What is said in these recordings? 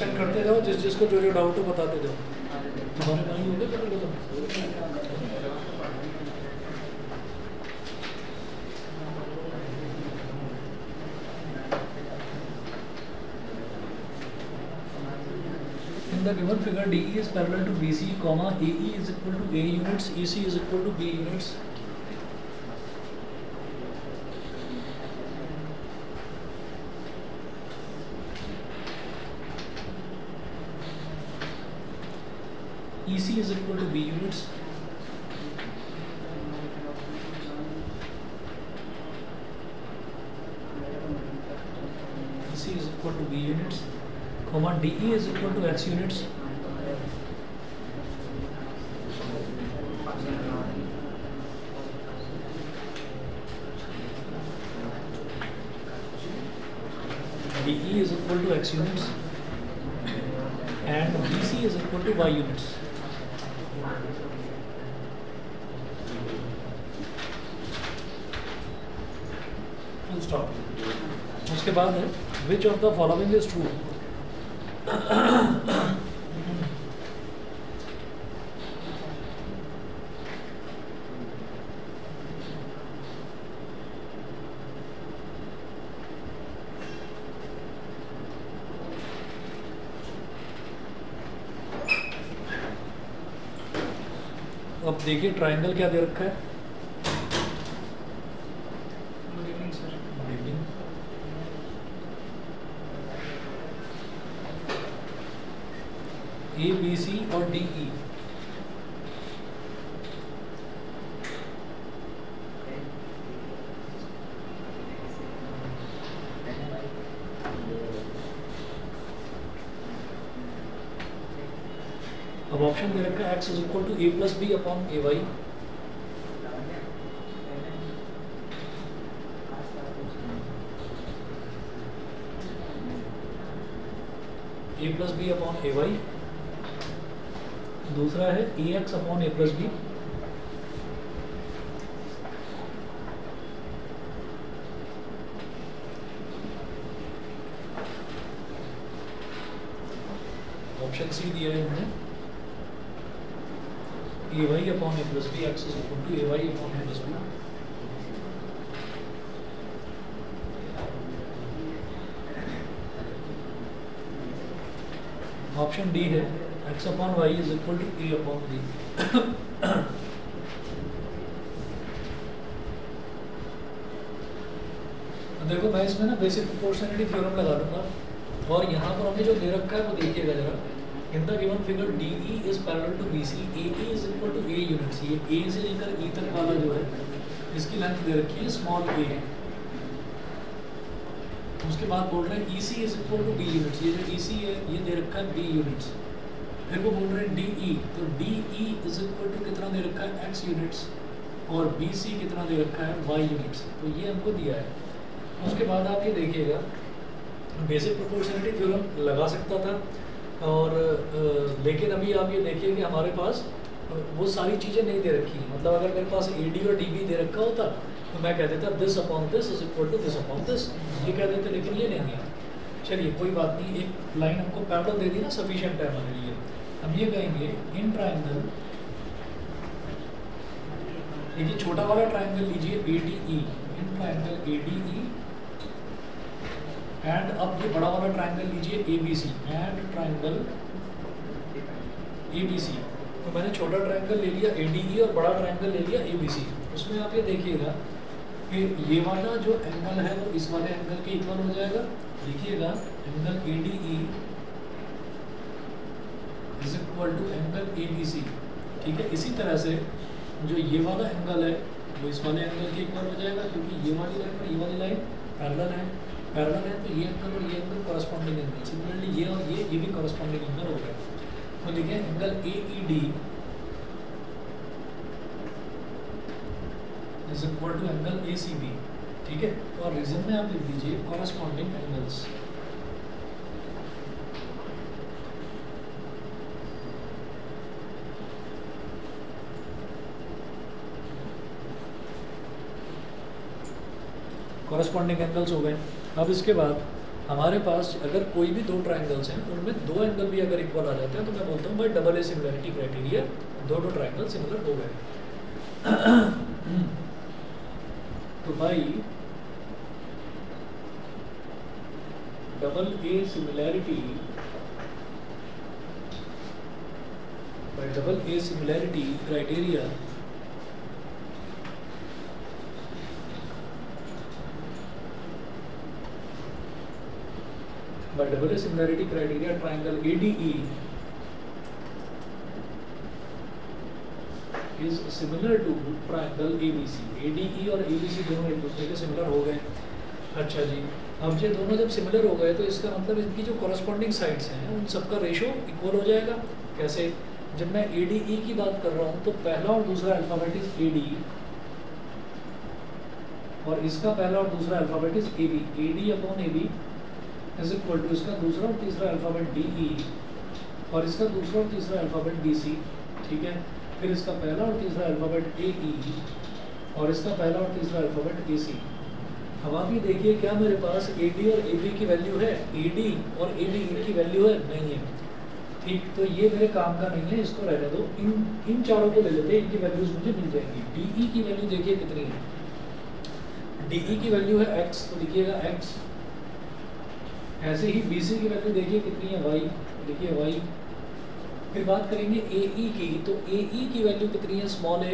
Send करते जाओ, जिसको जो डाउट हो बताते जाओ। तुम्हारे भाई हो गए पकड़ लो। In the given figure, DE is parallel to BC, AE is equal to A units, EC is equal to B units. EC is equal to B units. EC is equal to B units. DE is equal to X units. DE is equal to X units and BC is equal to Y units. Full stop. उसके बाद है which of the following is true? अब देखिए triangle क्या दे रखा है। A, B, C और D, E। अब ऑप्शन दे रखा है x is equal to a plus B upon A Y, a plus B upon A Y. दूसरा है A X upon A plus B, option C दिया है हमने A Y upon A plus B, X is equal to A Y upon A plus B. Option D है x upon Y is equal to a अपॉन b। देखो मैं इसमें ना basic proportionality theorem लगा दूंगा और यहाँ पर हमें जो दे रखा है वो देखिएगा जरा। In the given figure DE is parallel to BC, AE is equal to A units. ये A से लेकर E तक वाला जो है इसकी लेंथ दे रखी है स्मॉल a। उसके बाद बोल रहे हैं EC is equal to B units. ये जो EC है ये दे रखा है B यूनिट्स। फिर वो बोल रहे हैं DE, तो DE इज इक्वल टू कितना दे रखा है X यूनिट्स और BC कितना दे रखा है Y यूनिट्स। तो ये हमको दिया है। उसके बाद आप ये देखिएगा बेसिक प्रोपोर्शनलिटी थ्योरम लगा सकता था और लेकिन अभी आप ये देखिए कि हमारे पास वो सारी चीज़ें नहीं दे रखी। मतलब अगर मेरे पास AD और DB दे रखा होता तो मैं कह देता this upon this is equal to this upon this, ये कह देते, लेकिन ये नहीं दिया। चलिए कोई बात नहीं, एक लाइन हमको पैरेलल दे दी ना, सफिशिएंट है हमारे लिए। हम ये कहेंगे इन ट्रायंगल, देखिए छोटा वाला ट्रायंगल लीजिए ADE, in triangle ADE and अब ये बड़ा वाला ट्रायंगल लीजिए ABC एंड ट्रायंगल ABC। तो मैंने छोटा ट्रायंगल ले लिया ADE और बड़ा ट्रायंगल ले लिया ABC। उसमें आप ये देखिएगा कि ये वाला जो एंगल है वो इस वाले एंगल के इक्वल हो जाएगा। देखिएगा angle ADE is equal to angle ABC, ठीक है। इसी तरह से जो ये वाला एंगल है वो इस वाले एंगल के इक्वल हो जाएगा, क्योंकि ये वाली लाइन और ये वाली लाइन पैरेलल है। पैरेलल है तो ये एंगल और ये एंगल कॉरस्पॉन्डिंग एंगल, सिमिलरली ये और ये भी कॉरस्पॉन्डिंग एंगल हो गया। तो देखिए angle AED is equal to angle ACB, ठीक है। और रीजन में आप लिख दीजिए कॉरस्पॉन्डिंग एंगल्स। कॉरस्पॉन्डिंग एंगल्स हो गए। अब इसके बाद हमारे पास अगर कोई भी दो ट्राइंगल्स हैं उनमें दो एंगल भी अगर इक्वल आ जाते हैं तो मैं बोलता हूँ भाई डबल ए सिमिलरिटी क्राइटेरिया, दो ट्राइंगल सिमिलर हो गए। तो भाई double A similarity, by double A similarity criteria by double A similarity criteria triangle ADE is similar to triangle ABC। ADE और ABC दोनों एक दूसरे के सिमिलर हो गए। अच्छा जी, अब ये दोनों जब सिमिलर हो गए तो इसका मतलब इनकी जो कॉरस्पॉन्डिंग साइड्स हैं उन सबका रेशो इक्वल हो जाएगा। कैसे? जब मैं ADE की बात कर रहा हूँ तो पहला और दूसरा अल्फ़ाबेट इज AD और इसका पहला और दूसरा alphabet is AB। AD upon AB is equal to इसका दूसरा और तीसरा अल्फ़ाबेट DE और इसका दूसरा और तीसरा अल्फ़ाबेट DC। ठीक है, फिर इसका पहला और तीसरा अल्फ़ाबेट AE और इसका पहला और तीसरा अल्फ़ाबेट AC। अब आप ये देखिए क्या मेरे पास AD और AB की वैल्यू है? AD और AD की वैल्यू है? नहीं है। ठीक, तो ये मेरे काम का नहीं है, इसको रहने दो। इन चारों को ले लेते हैं, इनकी वैल्यूज मुझे मिल जाएंगी। DE की वैल्यू देखिए कितनी है? DE की वैल्यू है x, तो लिखिएगा x। ऐसे ही BC की वैल्यू देखिए कितनी है? y, लिखिए y। फिर बात करेंगे AE की, तो AE की वैल्यू कितनी है? Small a।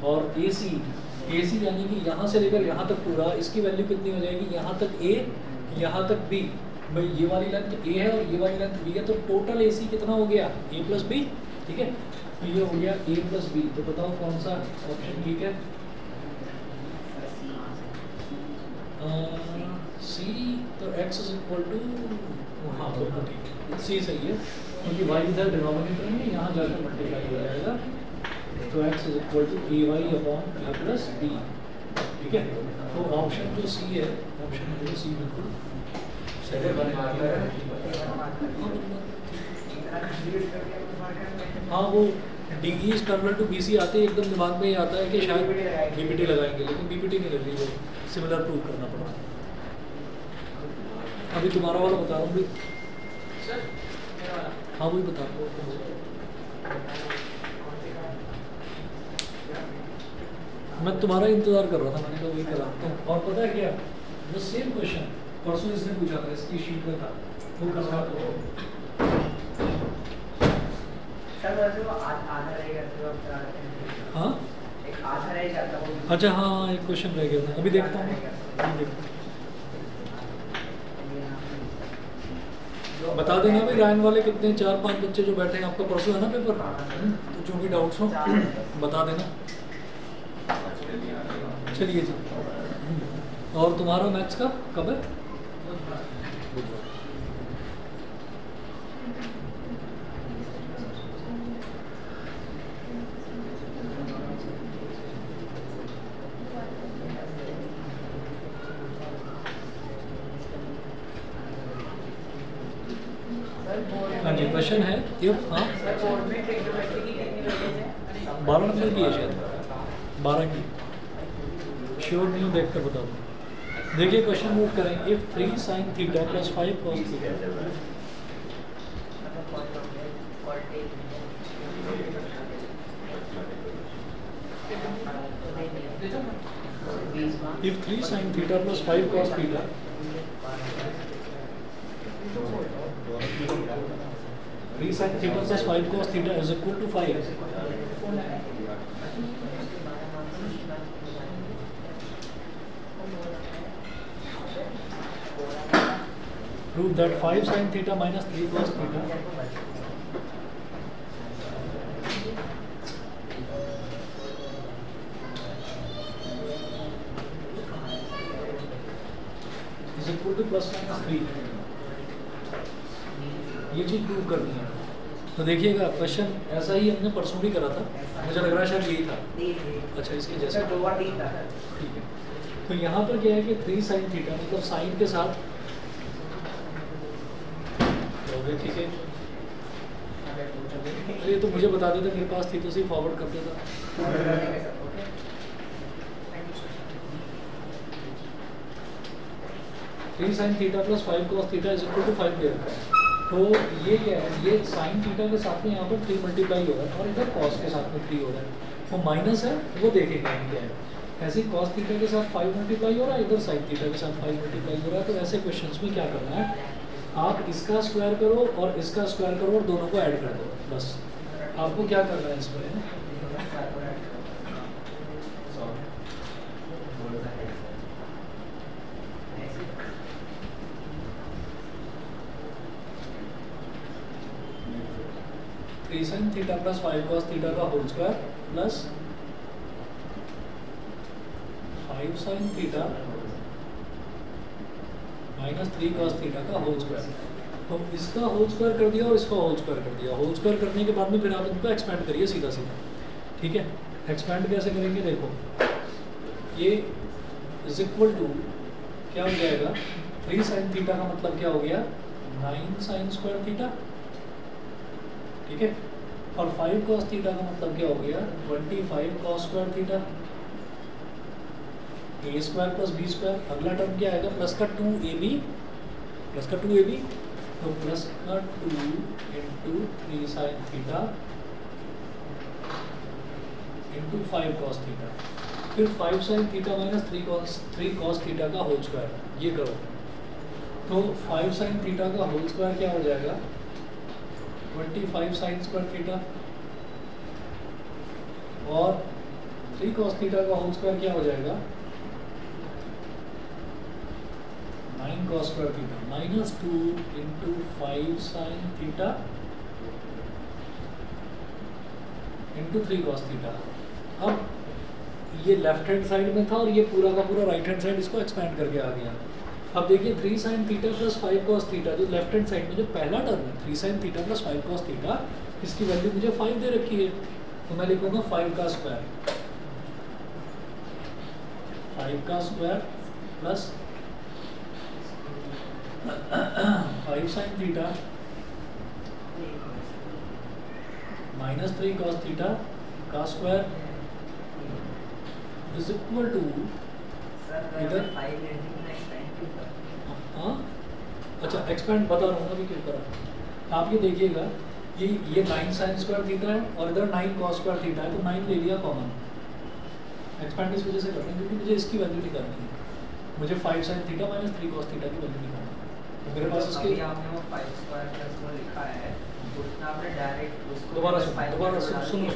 और AC यानी कि यहाँ से लेकर यहाँ तक पूरा, इसकी वैल्यू कितनी हो जाएगी? यहाँ तक A, यहाँ तक B। भाई ये वाली लेंथ A है और ये वाली लेंथ B है, तो टोटल AC कितना हो गया? A plus B। ठीक है, तो ये हो गया A प्लस B। तो बताओ कौन सा ऑप्शन ठीक है? C। तो x इज इक्वल टू, हाँ बिल्कुल ठीक है, C सही है, क्योंकि y इधर डिनोमिनेटर में यहाँ जाकर मल्टीप्लाई हो जाएगा। तो x is equal to AY upon A plus B। ठीक है, तो ऑप्शन जो C है, ऑप्शन जो C बिल्कुल हाँ, वो DE is parallel to BC आते ही एकदम दिमाग में ही आता है कि शायद BPT लगाएंगे, लेकिन BPT नहीं लग रही, वो सिमिलर प्रूव करना पड़ा। अभी तुम्हारा वाला बता रहा हूँ भाई। हाँ वही बता रहा हूँ, मैं तुम्हारा इंतजार कर रहा था, मैंने कहा वही कराता हूँ। और पता है क्या, वो सेम क्वेश्चन परसों इसने पूछा था, इसकी शीट में था, वो करवा दो। हाँ अच्छा, हाँ एक क्वेश्चन रह गया था, अभी देखता हूँ। बता देना भाई रैंक वाले कितने, 4-5 बच्चे जो बैठे हैं, आपका परसों है ना पेपर, तो जो भी डाउट्स हो बता देना। चलिए जी, और तुम्हारा मैथ्स का कब है? हाँ जी, क्वेश्चन है इफ, हाँ 12 नंबर की है शायद, 12 की, श्योर नहीं देख कर बता दो। देखिए क्वेश्चन नोट करें, if 3 sin theta plus 5 cos theta, if 3 sin theta plus 5 cos theta, 3 sin theta plus 5 cos theta is equal to 5. Prove that 5 sin theta minus 3 cos theta is equal to plus minus 3। ये चीज prove करनी है। तो देखिएगा question ऐसा ही हमने परसों भी करा था, मुझे लग रहा है शायद यही था। अच्छा, इसके जैसा ठीक है। तो यहाँ पर क्या है कि 3 sin थीटा मतलब साइन के साथ हो गए, ठीक है। ये तो मुझे बता देता, मेरे पास थी तो उसे फॉरवर्ड कर देता। 3 sine theta plus 5 cos theta is equal to 5 दे रखा है। तो ये क्या है, ये साइन थीटा के साथ में यहाँ पर 3 मल्टीप्लाई हो रहा है और इधर कॉस के साथ में 3 हो रहा है, वो माइनस है वो देखेगा क्या है। ऐसे ही कॉस थीटा के साथ 5 मल्टीप्लाई हो रहा है, इधर साइन थीटा के साथ 5 मल्टीप्लाई हो रहा है। तो ऐसे क्वेश्चंस में क्या करना है, आप इसका स्क्वायर करो और इसका स्क्वायर करो और दोनों को ऐड कर दो, बस आपको क्या करना है इसमें। 3 sin theta plus 5 cos theta का whole square plus 5 sin theta minus 3 cos theta का होल स्क्वायर। तो इसका होल स्क्वायर कर दिया और इसका होल स्क्वायर कर दिया। होल स्क्वायर करने के बाद में फिर आप इनको एक्सपेंड करिए सीधा सीधा, ठीक है। एक्सपेंड कैसे करेंगे, देखो ये इज इक्वल टू क्या हो जाएगा, 3 sin थीटा का मतलब क्या हो गया 9 sin स्क्वायर थीटा, ठीक है। और 5 cos थीटा का मतलब क्या हो गया 25 cos square theta, a square plus b square. अगला टर्म क्या आएगा, प्लस का 2ab, प्लस का 2ab, तो प्लस का 2 into 3 sin theta into 5 cos theta, फिर 5 sin theta minus 3 cos theta का होल स्क्वायर, ये करो। तो 5 sin थीटा का होल स्क्वायर क्या हो जाएगा 25 sin स्क्वायर थीटा, और 3 cos थीटा का होल स्क्वायर क्या हो जाएगा 9 cos square theta minus 2 into 5 sin theta into 3 cos theta. अब ये लेफ्ट हैंड साइड में था और ये पूरा का पूरा राइट हैंड साइड इसको एक्सपेंड करके आ गया। अब देखिए 3 sin theta plus 5 cos theta, जो लेफ्ट हैंड साइड में जो पहला टर्म है 3 sin theta plus 5 cos theta, इसकी वैल्यू मुझे 5 दे रखी है, तो मैं लिखूंगा 5 का स्क्वायर, 5 का square plus 5 sin theta minus 3 cos theta का स्क्वायर इज इक्वल टू इधर हाँ अच्छा एक्सपेंड बता रहा हूँ अभी क्यों करा। आप ये देखिएगा ये 9 sin स्क्वायर थीटा है और इधर 9 cos स्क्वायर थीटा है, तो 9 ले लिया कॉमन। एक्सपेंड इस वजह से करते हैं क्योंकि मुझे इसकी वैल्यू निकालनी है, मुझे 5 sin theta minus 3 cos theta की वैल्यू निकालनी है। तो मेरे पास इसके आपने वो 5 स्क्वायर प्लस वो लिखा है, उतना आपने डायरेक्ट उसको दोबारा सुनो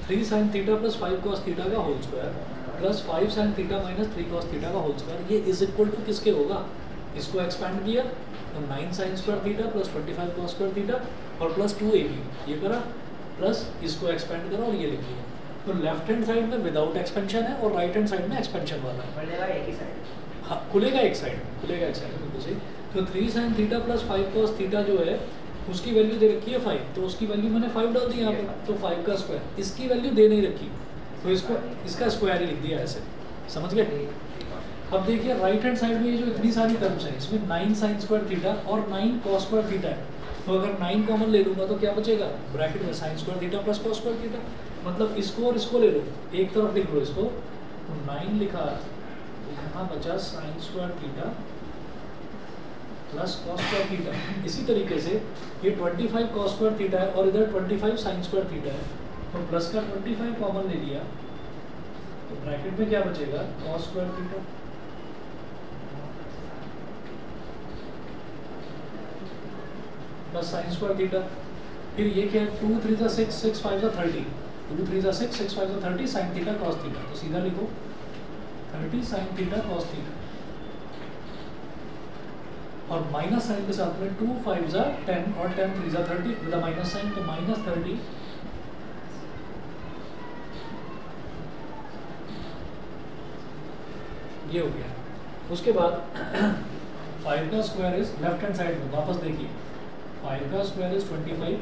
3 sin theta plus 5 cos theta का whole square plus 5 sin theta minus 3 cos theta का होल स्क्वायर, ये इज इक्वल टू किसके होगा, इसको एक्सपेंड किया तो 9 sin square theta plus 25 cos square theta और प्लस 2ab, ये करा प्लस इसको एक्सपेंड करा और ये लिख लिया। तो लेफ्ट हैंड साइड में विदाउट एक्सपेंशन है और राइट हैंड साइड में एक्सपेंशन वाला है, खुलेगा एक ही साइड, हाँ खुलेगा एक साइड, खुलेगा एक साइड बिल्कुल सही। तो 3 sin theta plus 5 cos theta जो है उसकी वैल्यू दे रखी है 5, तो उसकी वैल्यू मैंने 5 डाल दी यहाँ पर, तो 5 का स्क्वायर, इसकी वैल्यू दे नहीं रखी तो इसको इसका स्क्वायर ही लिख दिया ऐसे, समझ गए। अब देखिए राइट हैंड साइड में ये जो इतनी सारी टर्म्स हैं इसमें 9 sin स्क्वायर थीटा और 9 cos स्क्वायर थीटा है, तो अगर 9 कॉमन ले लूँगा तो क्या बचेगा, ब्रैकेट में sin square theta plus cos square theta, मतलब इसको और इसको ले लो एक तरफ लिख लो इसको, तो 9 लिखा यहाँ बचा sin square theta plus cos square theta. इसी तरीके से ये 25 cos स्क्वायर थीटा है और इधर 25 sin स्क्वायर थीटा है, तो प्लस का 25 कॉमन ले लिया तो ब्रैकेट में क्या बचेगा cos square theta plus sign square theta. फिर ये क्या है 2 3 6 6 5 30, 2 3 6 6 5 30 साइन थीटा cos थीटा, तो सीधा लिखो 30 साइन थीटा cos थीटा, और माइनस साइन के साथ में 2 5 10 और 10 3 30 विद माइनस साइन, तो माइनस 30 ये हो गया। उसके बाद 5 का square is left hand side में, वापस देखिए 5 का स्क्वायर इज 25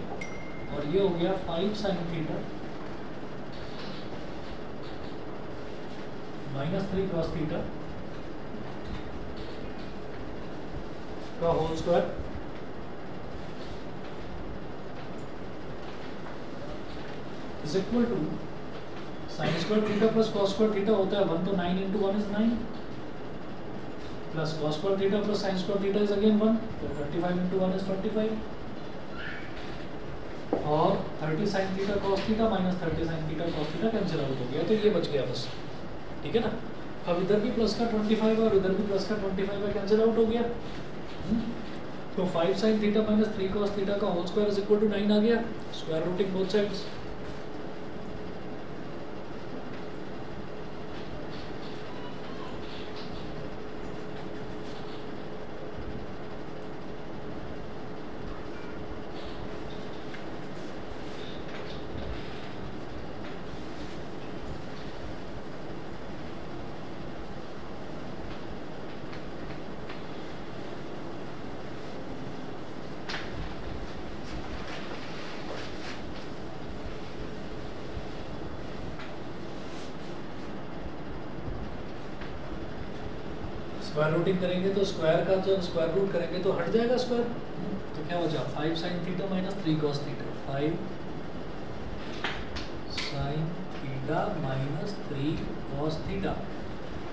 और ये हो गया 5 sin theta minus 3 cos theta का whole square is equal to sine square theta plus cos square theta होता है 1, तो 9 into 1 is 9, plus cos square theta plus sin square theta is again 1, तो 35 into 1 is 25, और 30 sin theta cos theta minus 30 sin theta cos theta cancel out हो गया, तो ये बच गया बस, ठीक है ना। अब इधर भी प्लस का 25 और इधर भी प्लस का 25 है, कैंसिल आउट हो गया। तो 5 sin theta minus 3 cos theta का whole square is equal to 9 आ गया, square rooting both sides. Square rooting करेंगे तो स्क्वायर का जब स्क्वायर रूट करेंगे तो हट जाएगा स्क्वायर, तो क्या बचा 5 sin theta minus 3 cos theta, 5 sin theta minus 3 cos theta,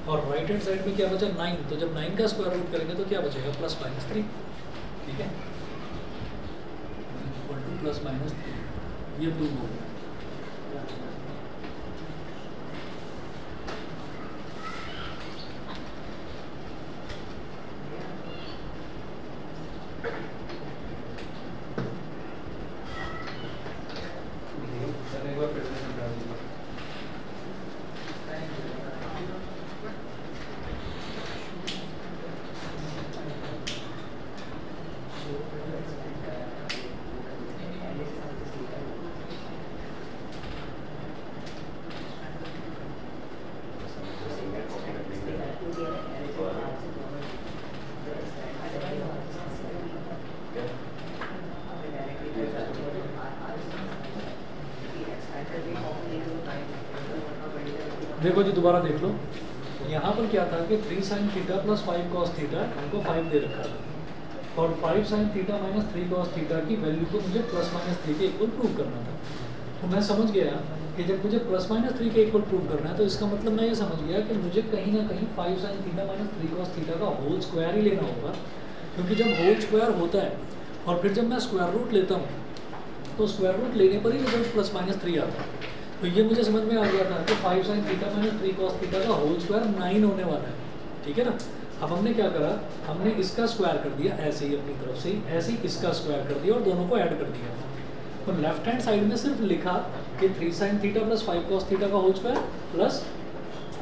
और राइट हैंड साइड में क्या बचा 9, तो जब 9 का स्क्वायर रूट करेंगे तो क्या बचेगा प्लस माइनस 3, ठीक है, इक्वल टू प्लस माइनस 3, ये प्रूव हो गया। देखो जी दोबारा देख लो, यहाँ पर क्या था कि 3 sin theta plus 5 cos theta, हमको 5 दे रखा था, और 5 sin theta minus 3 cos theta की वैल्यू को मुझे प्लस माइनस 3 के इक्वल प्रूव करना था। तो मैं समझ गया कि जब मुझे प्लस माइनस 3 के इक्वल प्रूव करना है तो इसका मतलब मैं ये समझ गया कि मुझे कहीं ना कहीं 5 sin theta minus 3 cos theta का होल स्क्वायर ही लेना होगा, क्योंकि जब होल स्क्वायर होता है और फिर जब मैं स्क्वायर रूट लेता हूँ तो स्क्वायर रूट लेने पर ही रिजल्ट प्लस माइनस 3 आता है। तो ये मुझे समझ में आ गया था कि 5 sin theta minus 3 cos theta का होल स्क्वायर 9 होने वाला है, ठीक है ना। अब हमने क्या करा, हमने इसका स्क्वायर कर दिया ऐसे ही अपनी तरफ से, ऐसे ही इसका स्क्वायर कर दिया और दोनों को ऐड कर दिया। तो लेफ्ट हैंड साइड में सिर्फ लिखा कि 3 sin theta plus 5 cos theta का whole square plus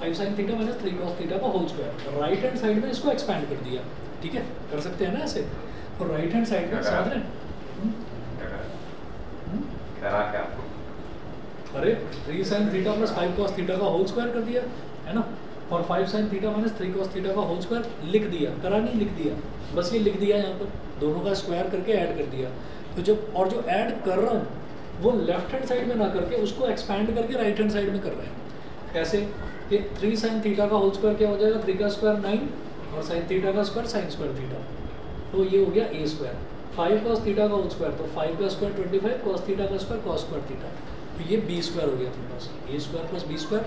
5 sin theta minus 3 cos theta का whole square. Right hand side में इसको एक्सपैंड कर दिया, ठीक है, कर सकते हैं ना ऐसे। तो राइट हैंड साइड में समझ रहे हैं, अरे 3 sin theta plus 5 cos theta का होल स्क्वायर कर दिया है ना, और 5 sin theta minus 3 cos theta का होल स्क्वायर लिख दिया, करा नहीं लिख दिया, बस ये लिख दिया यहाँ पर, दोनों का स्क्वायर करके ऐड कर दिया। तो जब और जो ऐड कर रहा हूँ वो लेफ्ट हैंड साइड में ना करके उसको एक्सपैंड करके राइट हैंड साइड में कर रहे हैं। कैसे कि 3 sin थीटा का होल स्क्वायर क्या हो जाएगा, 3 का स्क्वायर 9 और sin थीटा का स्क्वायर sin स्क्वायर थीटा, तो ये हो गया a स्क्वायर। 5 cos थीटा का होल स्क्वायर तो 5 का स्क्वायर 25, cos थीटा का स्क्वायर cos स्क्वायर थीटा, तो ये b स्क्वायर हो गया तुम्हारे पास, a square plus b square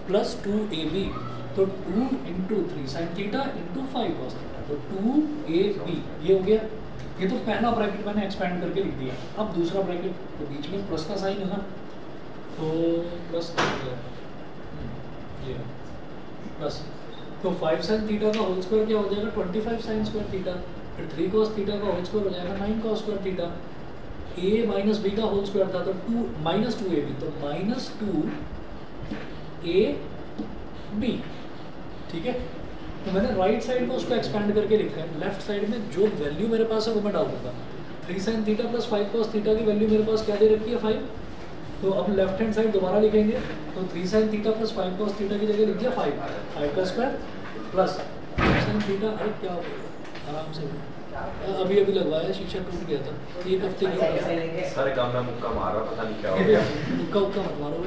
plus 2ab, तो 2 into 3 sin theta into 5 cos theta, तो 2ab ये हो गया। ये तो पहला ब्रैकेट मैंने एक्सपैंड करके लिख दिया। अब दूसरा ब्रैकेट, तो बीच में प्लस का साइन है ना, तो प्लस ये प्लस, तो 5 sin थीटा का होल स्क्वायर क्या हो जाएगा 25 sin स्क्वायर थीटा, फिर 3 cos थीटा का होल स्क्वायर हो जाएगा 9 cos square theta, a minus b का होल स्क्वायर था तो 2 माइनस 2ab, तो माइनस 2ab, ठीक है। तो मैंने राइट साइड में उसको एक्सपैंड करके लिखा है, लेफ्ट साइड में जो वैल्यू मेरे पास है वो मैं डाल दूंगा। 3 sin theta plus 5 cos theta की वैल्यू मेरे पास क्या दे रखी है 5, तो अब लेफ्ट हैंड साइड दोबारा लिखेंगे, तो 3 sin theta plus 5 cos theta की जगह लिख दिया 5 का स्क्वायर प्लस 5 sin थीटा, अरे क्या हो गया आराम से, अभी अभी लगवाया, शीशा टूट गया था, एक हफ्ते की सारे काम में मुक्का मार रहा, पता नहीं क्या हो गया। मुक्का मत मारो,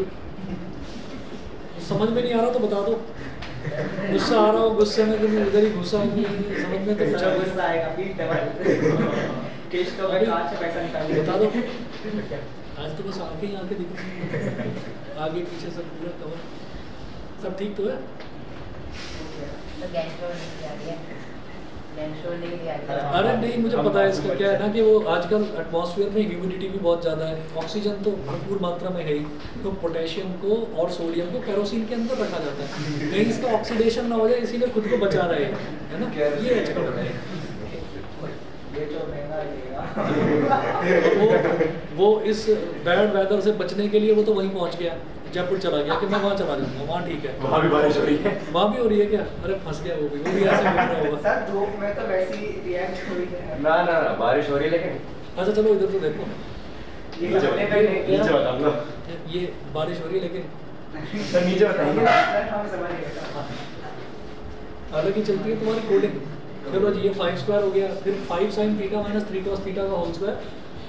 समझ में नहीं आ रहा तो बता दो, गुस्सा आ रहा हो गुस्से में तो उधर ही घुसा, समझ में तो गुस्सा आएगा केश का कांच से पैसा निकाल बता दो। आज तो बस आंखें ही आंखें दिख रही हैं, आगे पीछे सब पूरा कवर, सब ठीक तो है। तो गैस पर नहीं आ रही है। अरे नहीं, मुझे पता है इसका क्या है ना कि वो आजकल एटमॉस्फेयर में ह्यूमिडिटी भी बहुत ज़्यादा है, ऑक्सीजन तो भरपूर मात्रा में है ही, तो पोटेशियम को और सोडियम को केरोसिन के अंदर रखा जाता है, कहीं इसका ऑक्सीडेशन ना हो जाए, इसीलिए खुद को बचा रहे हैं, है ना, ये अच्छा पता है। वो इस बैड वेदर से बचने के लिए वो तो वहीं पहुंच गया, जयपुर चला गया कि मैं वहाँ चला जाऊंगा, वहाँ ठीक है, वहाँ भी बारिश हो रही है, वहाँ भी हो रही है क्या? अरे फंस गया वो भी ऐसे बोल रहा होगा। सर धूप में तो वैसे ही रिएक्ट हो रही है। ना ना ना बारिश हो रही है लेकिन अच्छा चलो इधर तो देखो, नीचे बताऊंगा, ये बारिश हो रही है लेकिन सर नीचे बताएंगे ना, हम समझ गए। हालांकि चलती है तुम्हारी कोडिंग। चलो जी, ये 5 स्क्वायर हो गया, फिर 5 sin theta minus 3 cos theta का होल स्क्वायर।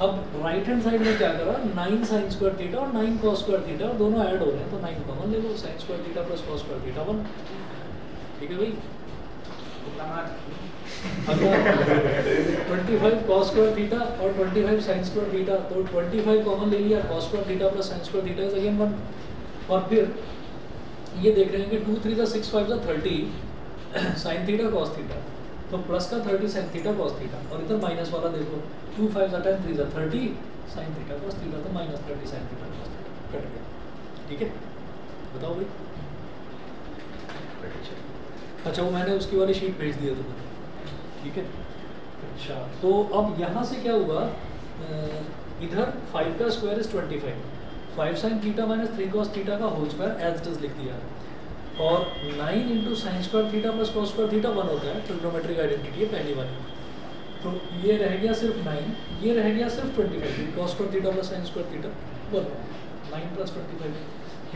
अब राइट हैंड साइड में क्या करा, 9 sin स्क्वायर थीटा और 9 cos स्क्वायर थीटा, और दोनों ऐड हो रहे हैं तो 9 कॉमन ले लो, sin square theta plus cos square theta 1। ठीक है भाई, अगर 25 cos स्क्वायर थीटा और 25 sin स्क्वायर थीटा, तो 25 कॉमन ले लिया, cos square theta plus sin square theta is again 1। और फिर ये देख रहे हैं कि 2 3 6 5 30 sin थीटा cos थीटा, तो प्लस का 30 sin थीटा cos थीटा, और इधर माइनस वाला देखो 2 5 10 3 30 sin थीटा cos थीटा, तो minus 30 sin theta cos theta cut गया। ठीक है, बताओ भाई। अच्छा, वो मैंने उसकी वाली शीट भेज दिया तुम्हें, ठीक है। अच्छा, तो अब यहाँ से क्या हुआ, इधर 5 का square is 25, 5 sin theta minus 3 cos theta का whole square as it is लिख दिया, और 9 into sine square theta plus cos square theta 1 होता है, ट्रिग्नोमेट्रिक आइडेंटिटी है पहली वाली। तो ये रह गया सिर्फ 9, ये रह गया सिर्फ 25, cos square theta plus sign square theta 1, 9 plus 25,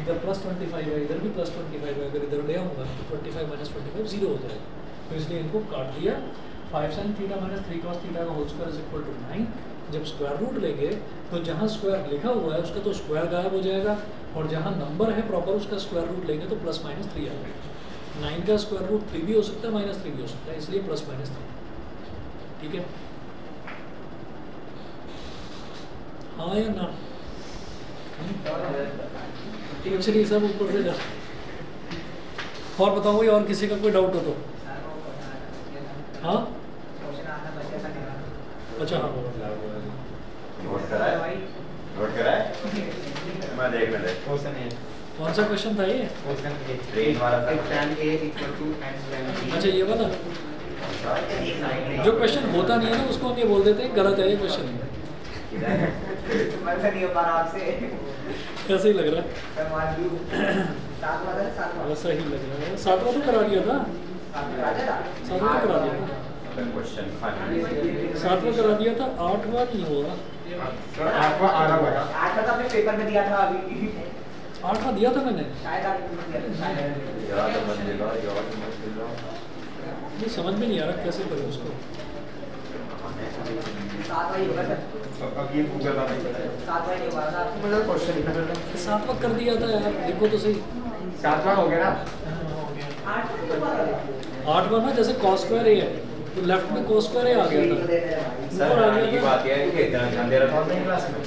इधर प्लस 25 है, इधर भी प्लस 25 है, अगर इधर ले आऊँगा तो 25 माइनस 25 0 हो जाएगा, तो इसलिए इनको काट दिया। 5 sin theta minus 3 cos theta का whole square is equal to 9। जब स्क्वायर रूट लेंगे तो जहाँ स्क्वायर लिखा हुआ है उसका तो स्क्वायर गायब हो जाएगा, और जहाँ नंबर है प्रॉपर उसका स्क्वायर रूट लेंगे तो प्लस माइनस 3 आ जाएगा। 9 का स्क्वायर रूट 3 भी हो सकता है, माइनस 3 भी हो सकता है, इसलिए प्लस माइनस 3। ठीक है, हाँ या ना? कुछ नहीं, सब ऊपर से जा। और बताओ भाई, और किसी का कोई डाउट हो तो? हाँ अच्छा, हाँ नोट कराए, नोट कराए, मैं देखने दे। कौन सा क्वेश्चन था ये? ट्रेन वाला था। अच्छा, ये वाला जो क्वेश्चन होता नहीं है ना उसको हम ये बोल देते हैं गलत है ये क्वेश्चन। नहीं हो पा रहा आपसे, कैसे ही लग रहा है? सातवां वैसा ही लग रहा है। 7वां तो करा दिया था, 7वां तो करा दिया था, क्वेश्चन 7वां करा दिया था, 8वां नहीं हुआ। 8वां आ रहा है, 8वां तो आपने पेपर में दिया था अभी, 8वां दिया था मैंने, शायद आपने पेपर दिया था, शायद याद मत दिला, ये समझ में नहीं आ रहा कैसे करें उसको। 7वां ही होगा सर, अब ये गूगल वाला ही बताया। 7वां ही होगा सर, मतलब क्वेश्चन 7वां कर दिया था यार, देखो तो सही। 7वां हो गया ना? 8वां ना, जैसे cos स्क्वायर ए है तो लेफ्ट में cos स्क्वायर ए आ गया था, सर ऊपर आ आने की गया था। बात यह है कि इतना ध्यान दे रहा था अपनी क्लास में।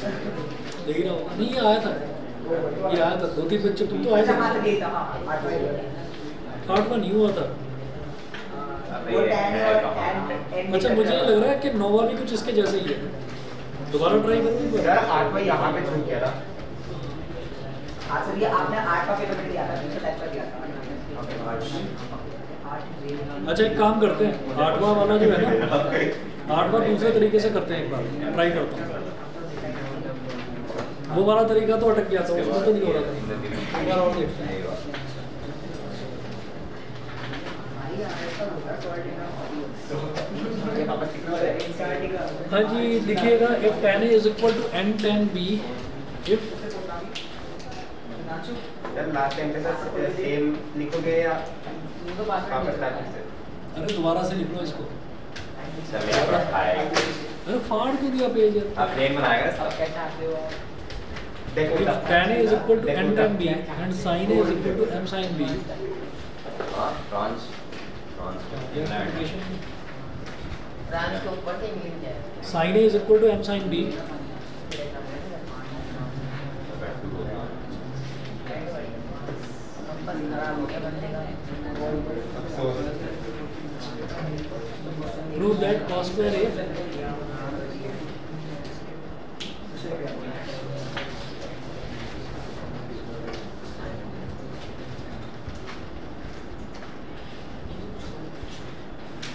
देख रहा हूँ, नहीं ये आया था, ये आया था 2-3 बच्चे, तुम तो आए अच्छा थे। हाथ दिया था, हाँ 8वां नहीं हुआ था। वो 10 और एंड अच्छा, मुझे ये लग रहा है कि 9वां भी कुछ इसके जैसे ही है, दोबारा ट्राई करूँ। सर 8वां यहाँ पे छूट गया था। हाँ सर, ये आपने 8वां पेपर में दिया था, दूसरे टाइप का दिया था। अच्छा, एक काम करते हैं, 8वां वाला जो है ना, 8वां दूसरे तरीके से करते हैं, एक बार ट्राई करता हूँ। वो वाला तरीका तो अटक गया था, उसमें तो नहीं हो रहा था, एक बार और देखते हैं। हाँ जी, लिखिएगा if tan A is equal to n tan B, if sir last time पे सर सेम लिखोगे या वापस लाके से? अरे दोबारा से लिख लो इसको। सर मेरे पास आएगा। अरे फाड़ क्यों दिया पेज? आप प्लेन बनाएगा सर? देखो if tan A is equal to n tan B and sin A is equal to m sin B, हाँ ट्रांस ब्रांच के ऊपर से मिल जाए। sin A is equal to m sin B, खराब हो गया बंदे का। get cos square a.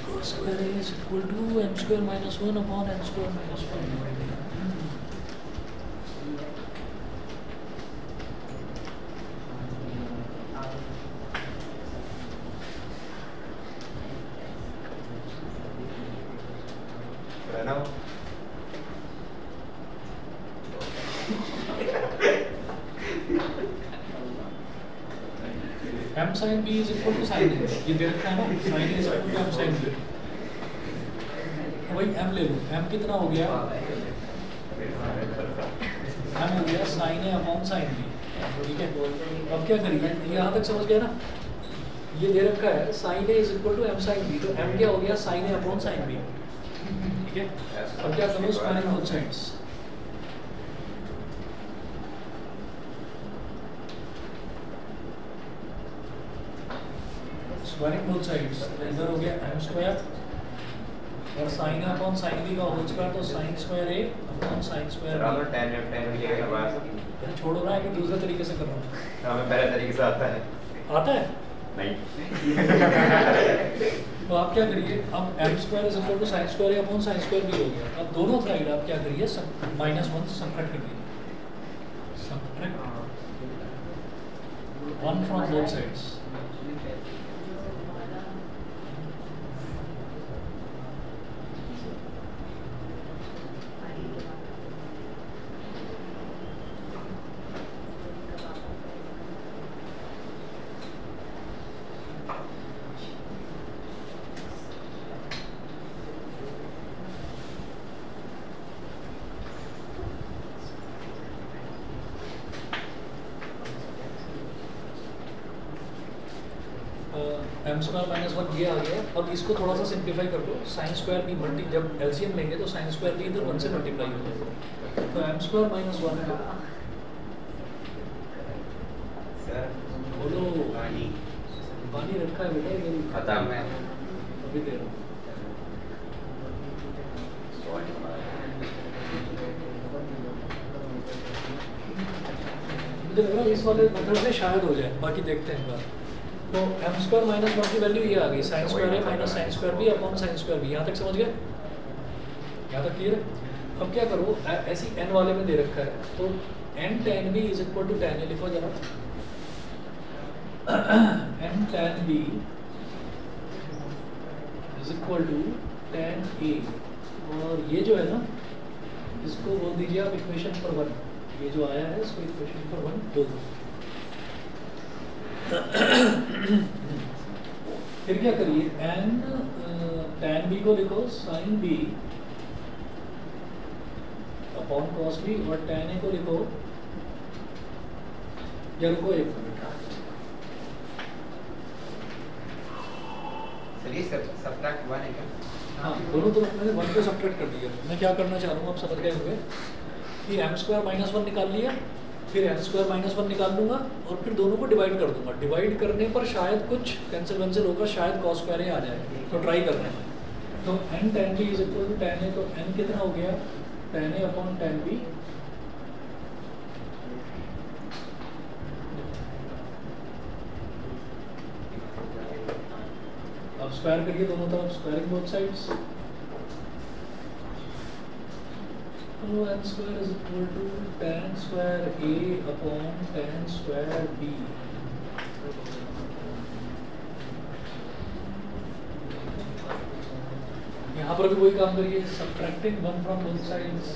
Cos square a is equal to m square minus 1 upon n square minus 1. M sin B is equal to sin A. ये दे रखा है ना, sin A is equal to M sin B. वही M ले लो, M कितना हो गया? M हो गया sin A upon sin B. ठीक है, अब क्या करिए? यहाँ तक समझ गया ना? ये दे रखा है sin A is equal to M sin B, तो M क्या हो गया? sin A upon sin B. ठीक है, अब क्या करो? Squaring both sides. Squaring both sides, इधर हो गया m स्क्वायर और sin A upon sin B का होल स्क्वायर, तो sin square A upon sin square B. tan लिया है बाहर. छोड़ो ना, कि दूसरे तरीके से कर रहा हूँ. हमें पहले तरीके से आता है. आता है? नहीं. तो आप क्या करिए, अब m square is equal to sin square A upon sin square B हो गया. अब दोनों साइड आप क्या करिए, -1 सबट्रैक्ट करिए. Subtract 1 from both sides. m square minus 1 ये आ गया. अब इसको थोड़ा सा सिंप्लीफाई कर दो. साइन स्क्वायर भी मल्टी, जब एलसीएम लेंगे तो साइन स्क्वायर भी इधर 1 से मल्टीप्लाई हो जाएगा. तो m स्क्वायर माइनस 1 है. बोलो. पानी रखा है बेटा इधर. खत्म है. अभी दे रहा हूँ. मुझे लग रहा है इस वाले मेथड से शायद हो जाए, बाकी देखते हैं एक बार. तो m स्क्वायर माइनस 1 की वैल्यू ये आ गई, sin square A minus sin square B upon sin square B. यहाँ तक समझ गए? यहाँ तक क्लियर है? अब क्या करो, ऐसी n वाले में दे रखा है, तो n tan B is equal to tan A. लिखो जरा. n tan B is equal to tan A. और ये जो है ना, इसको बोल दीजिए आप इक्वेशन पर 1. ये जो आया है इसको इक्वेशन पर 1 बोल दो. फिर क्या करिए, n tan B को लिखो sin B upon cos B, और tan A को लिखो, या रुको एक मिनट. चलिए सब्ट्रैक्ट 1 है क्या? हाँ, दोनों तरफ मैंने 1 को सब्ट्रैक्ट कर दिया. मैं क्या करना चाह रहा हूँ, आप समझ गए होंगे कि m स्क्वायर माइनस 1 निकाल लिया, फिर n स्क्वायर माइनस 1 निकाल दूंगा, और फिर दोनों को डिवाइड कर दूंगा. डिवाइड करने पर शायद कुछ कैंसिल होकर शायद cos स्क्वायर A आ जाए, तो ट्राई करना है. तो n tan B is equal to tan A, तो n कितना हो गया? tan A upon tan B. अब स्क्वायर करिए दोनों तरफ, स्क्वायरिंग बोथ साइड्स. तो n square is equal to tan square A upon tan square B. यहाँ पर भी वही काम करिए, सबट्रैक्टिंग 1 फ्रॉम बोथ साइड्स.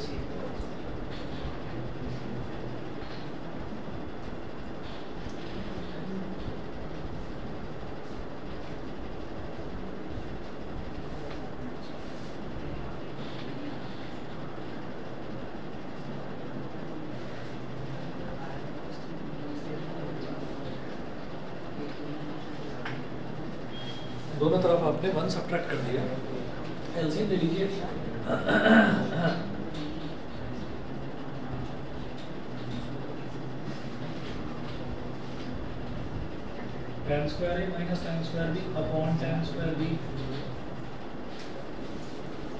दोनों तरफ आपने 1 सब्ट्रैक्ट कर दिया. एलसीएम ले लीजिए. tan square A minus tan square B upon tan square B.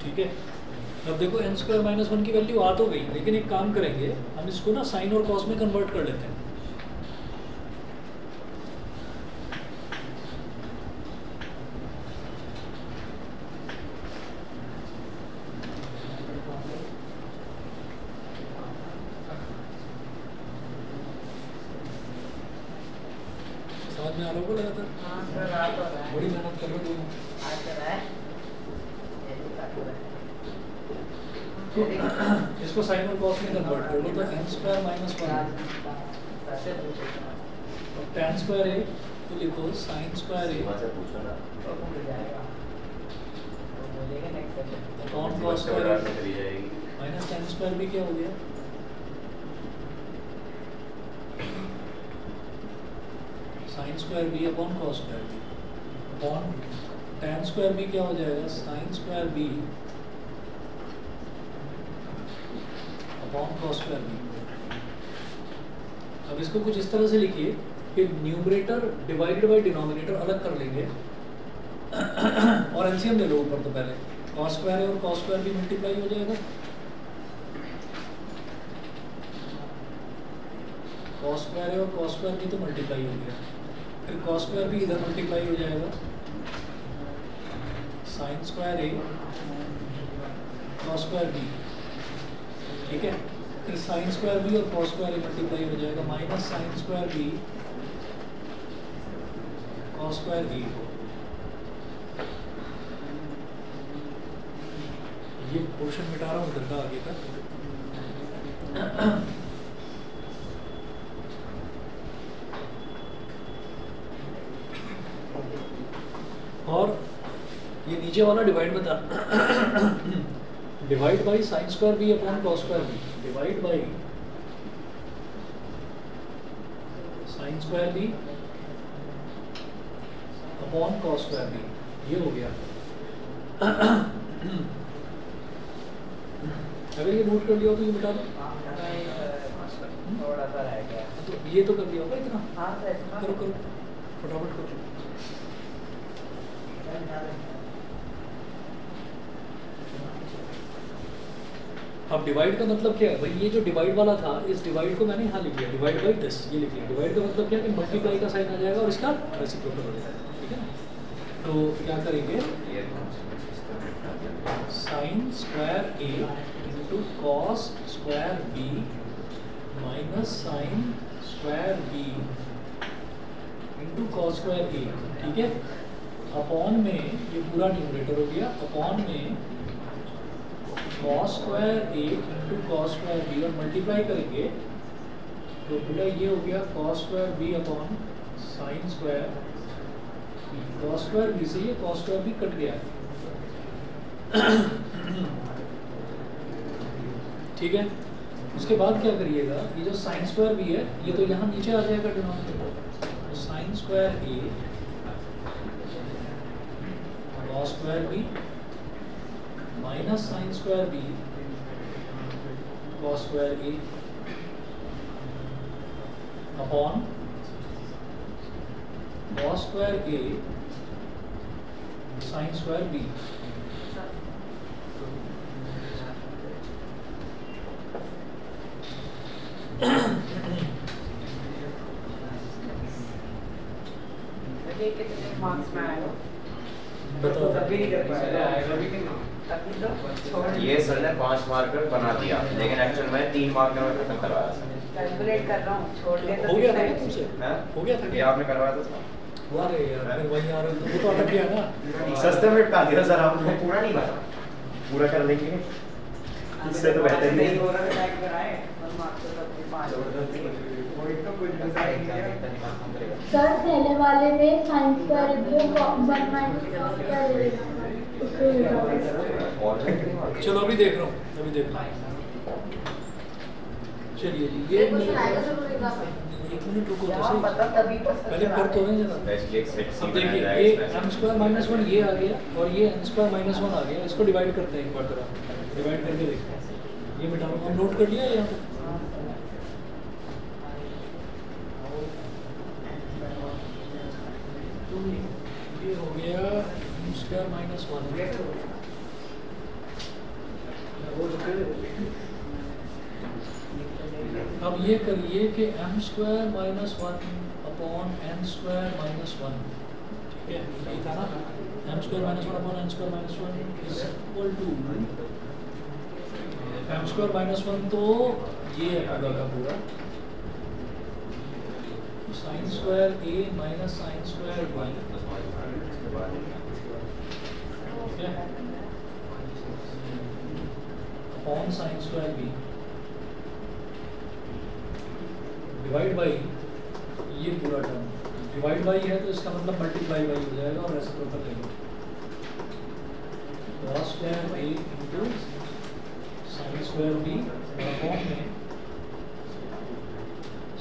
ठीक है, अब देखो n स्क्वायर माइनस 1 की वैल्यू आ तो गई, लेकिन एक काम करेंगे, हम इसको ना साइन और कॉस में कन्वर्ट कर लेते हैं। समझ में आ रहा होगा लगातार? हाँ सर, आ तो रहा है। बड़ी मेहनत कर रहे हो। आ तो रहा है। ऐसे काट रहा है। तो इसको साइन और कॉस में कन्वर्ट कर लो, तो n स्क्वायर माइनस 1 ऐसे पूछो। और tan स्क्वायर है तो लिखो sin स्क्वायर है से पूछो ना। तो भूल जाएगा। तो बोलेगा next question. Upon cos square में चली जाएगी। माइनस tan स्क्वायर भी क्या हो गया, sin स्क्वायर भी अपॉन cos स्क्वायर भी, अपॉन tan स्क्वायर भी क्या हो जाएगा, sin स्क्वायर भी अपॉन cos स्क्वायर भी। अब इसको कुछ इस तरह से लिखिए कि न्यूमरेटर डिवाइडेड बाय डिनोमिनेटर अलग कर लेंगे और एलसीएम ले लो ऊपर, तो पहले cos स्क्वायर है और cos स्क्वायर भी मल्टीप्लाई हो जाएगा, cos स्क्वायर है और cos स्क्वायर भी तो मल्टीप्लाई हो गया, फिर cos स्क्वायर भी इधर मल्टीप्लाई हो जाएगा, sin स्क्वायर है cos स्क्वायर भी, ठीक है, फिर sin स्क्वायर भी और cos स्क्वायर मल्टीप्लाई हो जाएगा, माइनस sin स्क्वायर भी cos स्क्वायर भी। ये पोर्शन मिटा रहा हूँ इधर का आगे का। और ये नीचे वाला डिवाइड बता divide by sine square B upon cos square B, divide by sine square B upon cos square B, ये हो गया। अगर ये नोट कर लिया हो तो ये मिटा दो, थोड़ा सा रह गया। तो ये तो कर लिया होगा इतना, हाँ सर, करो करो फटाफट करो। अब डिवाइड का मतलब क्या है भाई, ये जो डिवाइड वाला था, इस डिवाइड को मैंने यहाँ लिख लिया, डिवाइड बाई दिस, ये लिख लिया। डिवाइड का मतलब क्या है कि मल्टीप्लाई का साइन आ जाएगा और इसका रेसिप्रोकल हो जाएगा, ठीक है ना। तो क्या करेंगे, sine square A into cos square B minus sine square B into cos square A, ठीक है, अपॉन में ये पूरा न्यूमरेटर हो गया, अपॉन में cos square A into cos square B और मल्टीप्लाई करेंगे तो बेटा ये हो गया cos square B upon sine square B. cos square B से ये cos स्क्वायर बी कट गया, ठीक है। उसके बाद क्या करिएगा, ये जो साइन स्क्वायर बी है ये तो यहाँ नीचे आ जाएगा डिनोमिनेटर, तो sine square A cos square B minus sine square B cos square A upon cos square A sine square B. कितने मार्क्स में आएगा? बताओ, तभी नहीं कर पाएगा। ये सर ने 5 मार्कर बना दिया, लेकिन एक्चुअल में 3 मार्कर में खत्म करवाया सर। कैलकुलेट कर रहा हूँ, छोड़ दे तो हो गया था क्या तुमसे? हाँ? हो गया था ये क्या? आपने करवाया था सर? हुआ रे यार, फिर वही आ रहा है, वो तो अटक गया ना। सस्ते में बता दिया सर आपने, पूरा नहीं बना, पूरा कर लेंगे इससे तो बेहतर ही नहीं। हो रहा है टाइप कराए और मार्क्स तो अपने 5 वही तो कुछ डिसाइड नहीं किया। सर पहले वाले में साइन स्क्वायर बी और 1 माइनस cos स्क्वायर ए, चलो अभी देख रहा हूँ, अभी देख रहा हूँ। चलिए जी, ये क्वेश्चन आएगा सर पूरे क्लास में। एक मिनट रुको तो हाँ सही, मतलब तभी तो पहले कर तो नहीं जरा। बेसिकली एक सेट सी अब बनाया देखिए, जाएगा ये इसमें। m स्क्वायर माइनस 1 ये आ गया और ये n स्क्वायर माइनस 1 आ गया, इसको डिवाइड करते हैं एक बार जरा, डिवाइड करके देखते हैं। ये बेटा हम नोट कर लिया यहाँ पे, ये हो गया m स्क्वायर माइनस 1 अब ये करिए कि m square minus 1 upon n square minus 1, ठीक है, यही था ना, m square minus 1 upon n square minus 1 is equal to m square minus 1, तो ये है पूरा का पूरा sine square a minus sine square b, ठीक है, upon sine square b divide by ये पूरा टर्म, डिवाइड बाई है तो इसका मतलब मल्टीप्लाई बाई हो जाएगा और रेसिप्रोकल लेंगे, cos square a into sine square b upon में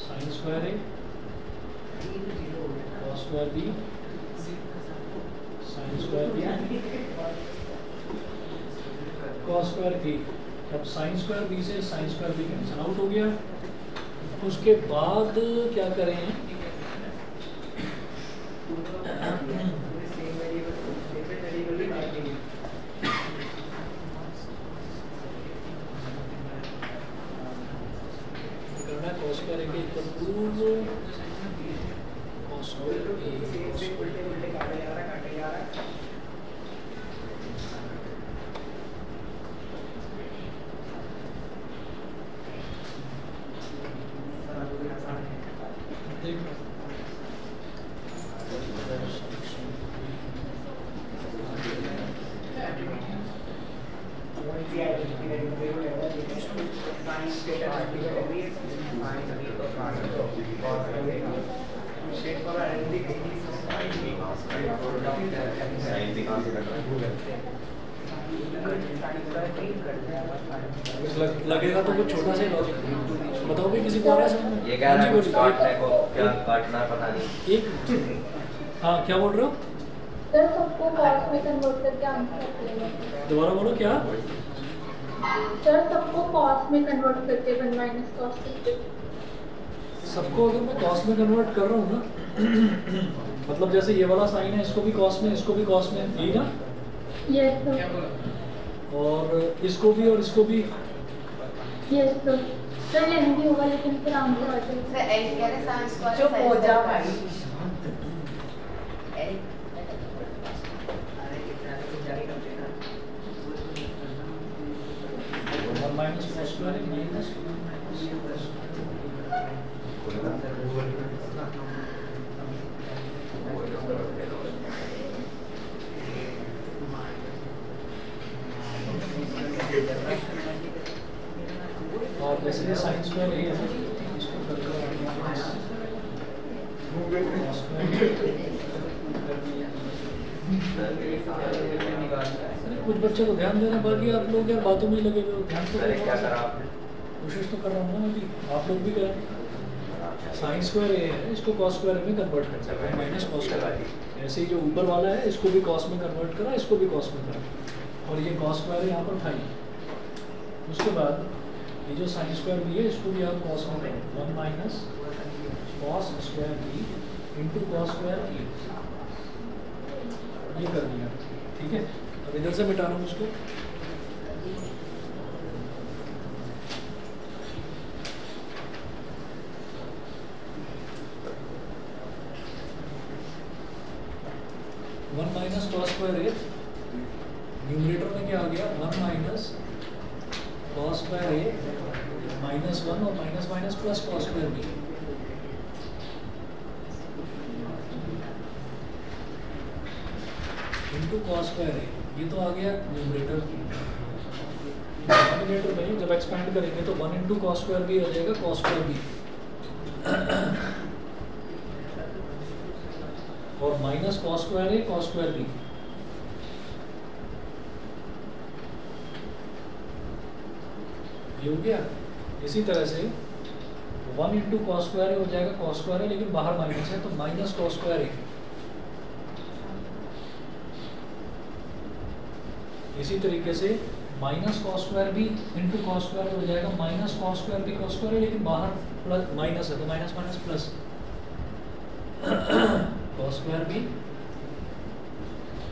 sine square a cos square b sine square b cos square a। अब साइन स्क्वायर b से sine square b cancel out हो गया। उसके बाद क्या करें, करना है cos स्क्वायर a के equal to cos square a लगेगा तो कुछ छोटा सा लॉजिक बताओ भी किसी को आ रहा है समझ में? ये कह रहा है कुछ काटने को, क्या काटना है पता नहीं। एक हाँ क्या बोल रहे हो? सर सबको कॉस में कन्वर्ट करके आंसर लेना। दोबारा बोलो क्या? सर सबको कॉस में कन्वर्ट करके 1 माइनस कॉस करके। सबको अगर मैं कॉस में कन्वर्ट कर रहा हूँ ना मतलब जैसे ये वाला साइन है, इसको भी कॉस में, इसको भी कॉस में, यही ना? Yes sir. और इसको भी और इसको भी यस सर। सर ये नहीं होगा लेकिन फिर आंसर आ जाएगा। सर एल कह रहे साइन स्क्वायर चुप हो जा भाई। L minus cos square minus और जैसे ये साइन स्क्वायर है इसको करके कुछ बच्चे को ध्यान देना, बाकी आप लोग यार बातों में ही लगे हुए हो, ध्यान तो अरे क्या करा आपने? कोशिश तो कर रहा हूँ ना मैं भी, आप लोग भी करें। साइन स्क्वायर ए है, इसको कॉस स्क्वायर में कन्वर्ट कर सकते हैं, माइनस कॉस स्क्वायर। ऐसे ही जो ऊपर वाला है इसको भी कॉस में कन्वर्ट करा, इसको भी कॉस में करा, और ये कॉस स्क्वायर यहाँ पर था ही। उसके बाद ये जो साइन स्क्वायर भी है इसको भी आप कॉस में करें, 1 minus cos square B into cos square A, ये कर दिया, ठीक है। अब इधर से मिटा रहा हूँ उसको, one minus cos square A, numerator में क्या आ गया, 1 minus cos square A minus 1 और minus minus plus cos square B. Into cos square A, ये तो आ गया न्यूमरेटर। डिनोमिनेटर में जब एक्सपेंड करेंगे तो 1 इंटू कॉस स्क्वायर बी हो जाएगा कॉस स्क्वायर बी, और माइनस कॉस स्क्वायर ए कॉस स्क्वायर बी। ये हो गया। इसी तरह से 1 इंटू कॉस स्क्वायर ए हो जाएगा कॉस स्क्वायर ए, लेकिन बाहर माइनस है तो माइनस कॉस स्क्वायर ए। इसी तरीके से minus cos square B into cos square हो जाएगा minus cos square B cos square, लेकिन बाहर प्लस माइनस है तो minus minus plus cos square B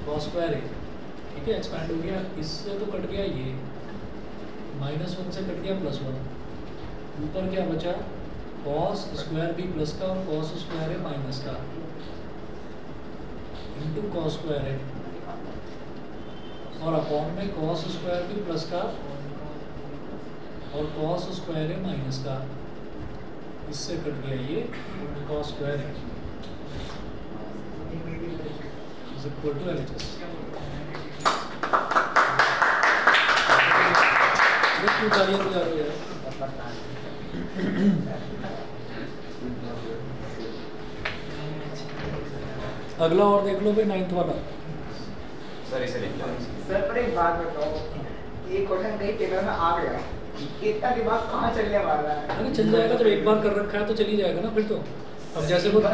cos square A, ठीक है। एक्सपैंड हो गया, इससे तो कट गया ये, -1 से कट गया +1, ऊपर क्या बचा, कॉस स्क्वायर बी प्लस का और कॉस स्क्वायर ए माइनस का इंटू कॉस स्क्वायर ए और अपॉन में कॉस स्क्वायर बी प्लस का और कॉस स्क्वायर ए माइनस का, इससे कट गया ये cos square A is equal to LHS। ये क्यों गालियां बजा रहे हो यार? अगला और देख लो भाई, 9th वाला। सर इसे लिख लो। सर पर एक बात बताओ, ये क्वेश्चन कहीं पेपर में आ गया, इतना दिमाग कहाँ चलने वाला है? अरे चल जाएगा, जब एक बार कर रखा है तो चल ही जाएगा ना फिर तो। अब जैसे वो, अब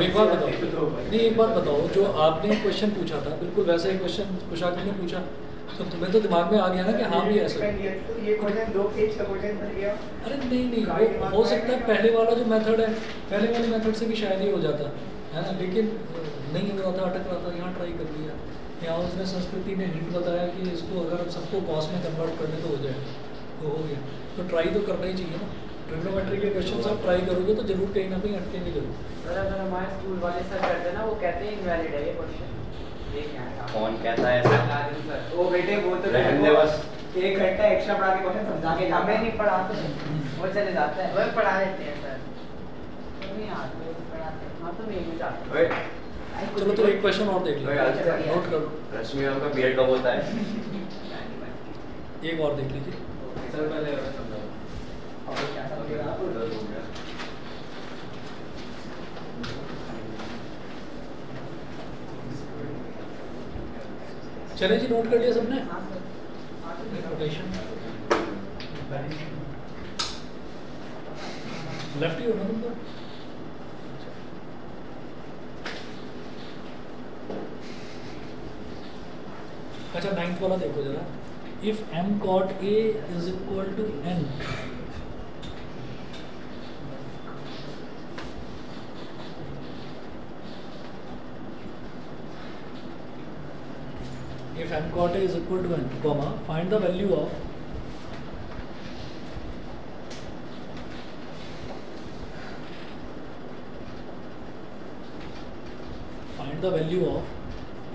एक बार बताओ, नहीं एक बार बताओ, जो आपने क्वेश्चन पूछा था बिल्कुल वैसे ही क्वेश्चन कुशाग्र ने पूछा, तो तुम्हें तो दिमाग में आ गया ना कि हाँ भी ऐसा। ये क्वेश्चन 2 पेज का क्वेश्चन बन गया। अरे नहीं, वो हो सकता है पहले वाला जो मेथड है, पहले वाले मेथड से भी शायद ही हो जाता है ना, लेकिन नहीं हो रहा था, अटक रहा था, यहाँ ट्राई कर लिया। यहाँ उसने संस्कृति में हिंट बताया कि इसको अगर सबको कॉस में कन्वर्ट करने तो हो जाएगा, तो हो गया। तो ट्राई तो करना ही चाहिए ना, ट्रिग्नोमेट्री के क्वेश्चन आप ट्राई करोगे तो जरूर कहीं ना कहीं अटकेंगे जरूर। सर अगर हमारे स्कूल वाले सर करते हैं ना, वो कहते हैं इनवैलिड है ये क्वेश्चन। ये क्या है? कौन कहता है ऐसा? सर वो बेटे वो तो रहने दे बस। 1 घंटा एक्स्ट्रा पढ़ा के क्वेश्चन समझा के हमें नहीं पढ़ाते, वो चले जाते हैं। वो पढ़ा देते हैं सर, तो नहीं आते, पढ़ाते हैं। हाँ तो नहीं मुझे आता। ओए चलो तो एक क्वेश्चन और देख लो, नोट करो। रश्मि मैम का पीरियड कब होता है? एक और देख लीजिए। सर पहले समझाओ। और क्या समझेगा आप? चले जी, नोट कर लिया सबने? हाँ सर। रोटेशन लेफ्ट ही हो ना तुम तो? अच्छा 9th वाला देखो जरा। If m cot a is equal to n, if m cot a is equal to n, comma, find the value of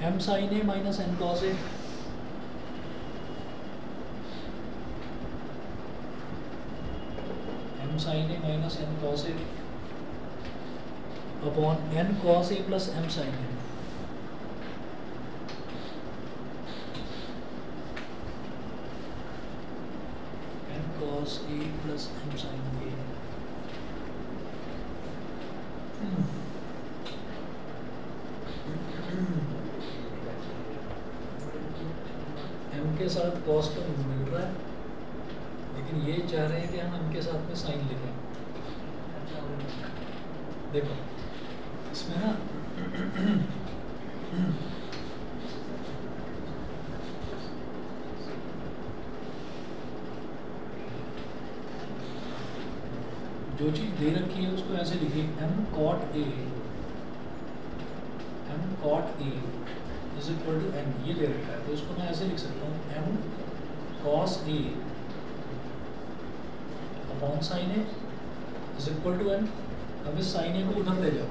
m sin a minus n cos a। m sin a minus n cos a upon n cos a plus m sin a। n cos a plus m sin a। m के साथ cos तो मिल रहा है, लेकिन ये चाह रहे हैं कि हम m के साथ में साइन लिखें। देखो इसमें ना जो चीज दे रखी है उसको ऐसे लिखिए, m cot a is equal to n, ये दे रखा है, तो इसको मैं ऐसे लिख सकता हूँ, m cos a upon sine a is equal to n। अब इस साइन a को उधर ले जाओ,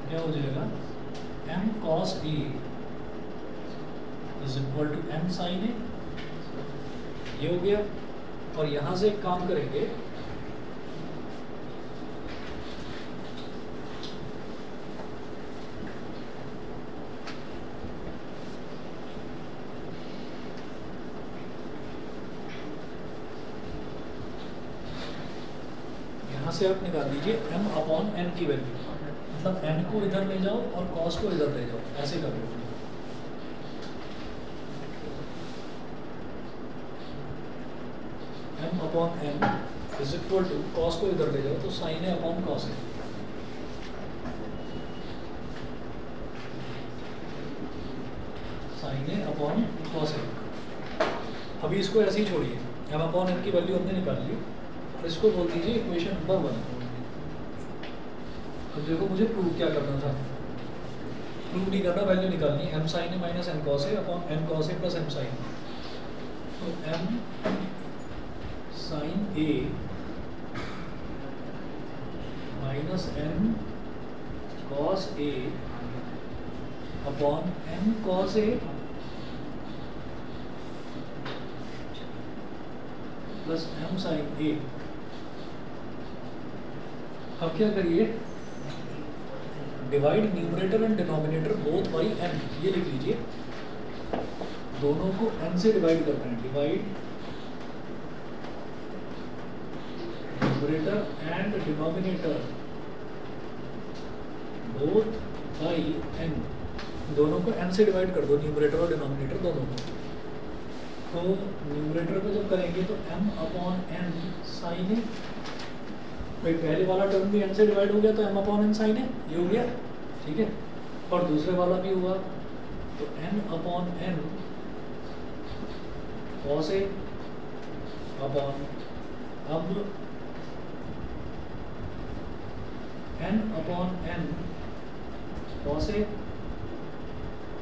क्या हो जाएगा, m cos a is equal to m sin a, ये हो गया। और यहाँ से एक काम करेंगे, से आप निकाल दीजिए m अपॉन n की वैल्यू, मतलब n को इधर ले जाओ और cos को इधर ले जाओ, ऐसे कर लो। m upon n is equal to cos को इधर ले जाओ तो sin a अपॉन cos a। sin a अपॉन cos a। अभी इसको ऐसे ही छोड़िए, m अपॉन n की वैल्यू हमने निकाल ली, इसको बोल दीजिए इक्वेशन नंबर 1। अब देखो मुझे प्रूव क्या करना था, प्रूव नहीं करना, वैल्यू निकालनी, m sin a minus n cos a upon n cos a plus m sin। तो m sin a minus n cos a upon n cos a plus m sin a। अब क्या करिए, divide numerator and denominator both by n, ये लिख लीजिए, दोनों को n से डिवाइड करते हैं, divide numerator and denominator both by n, दोनों को n से डिवाइड कर दो, न्यूमरेटर और डिनोमिनेटर दोनों को। तो न्यूमरेटर को जब करेंगे तो m अपॉन n साइन ए, भाई पहले वाला टर्म भी n से डिवाइड हो गया तो m अपॉन n साइन ए, ये हो गया, ठीक है। और दूसरे वाला भी हुआ तो n upon n cos a upon, अब n upon n cos a